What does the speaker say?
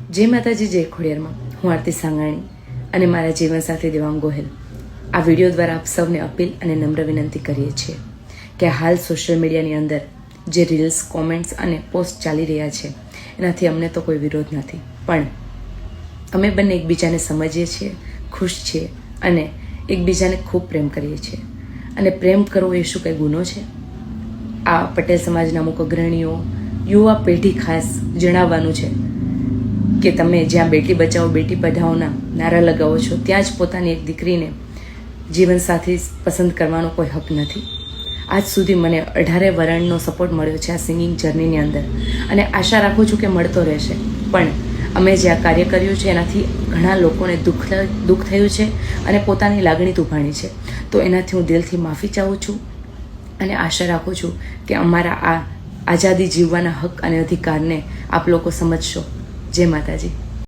જય માતાજી, જય ખોડિયારમાં. હું આરતી સાંગાણી અને મારા જીવનસાથી દેવાંગ ગોહિલ આ વિડીયો દ્વારા આપ સૌને અપીલ અને નમ્ર વિનંતી કરીએ છીએ કે હાલ સોશિયલ મીડિયાની અંદર જે રીલ્સ, કોમેન્ટ્સ અને પોસ્ટ ચાલી રહ્યા છે એનાથી અમને તો કોઈ વિરોધ નથી, પણ અમે બંને એકબીજાને સમજીએ છીએ, ખુશ છીએ અને એકબીજાને ખૂબ પ્રેમ કરીએ છીએ. અને પ્રેમ કરવો એ શું કંઈ ગુનો છે? આ પટેલ સમાજના અમુક અગ્રણીઓ, યુવા પેઢી ખાસ જણાવવાનું છે કે તમે જ્યાં બેટી બચાવો બેટી પઢાઓના નારા લગાવો છો ત્યાં જ પોતાની એક દીકરીને જીવનસાથી પસંદ કરવાનો કોઈ હક નથી. આજ સુધી મને 18 વરણનો સપોર્ટ મળ્યો છે આ સિંગિંગ જર્નીની અંદર અને આશા રાખું છું કે મળતો રહેશે. પણ અમે જે આ કાર્ય કર્યું છે એનાથી ઘણા લોકોને દુઃખ થયું છે અને પોતાની લાગણી દુભાણી છે, તો એનાથી હું દિલથી માફી ચાહું છું અને આશા રાખું છું કે અમારા આ આઝાદી જીવવાના હક અને અધિકારને આપ લોકો સમજશો. જય માતાજી.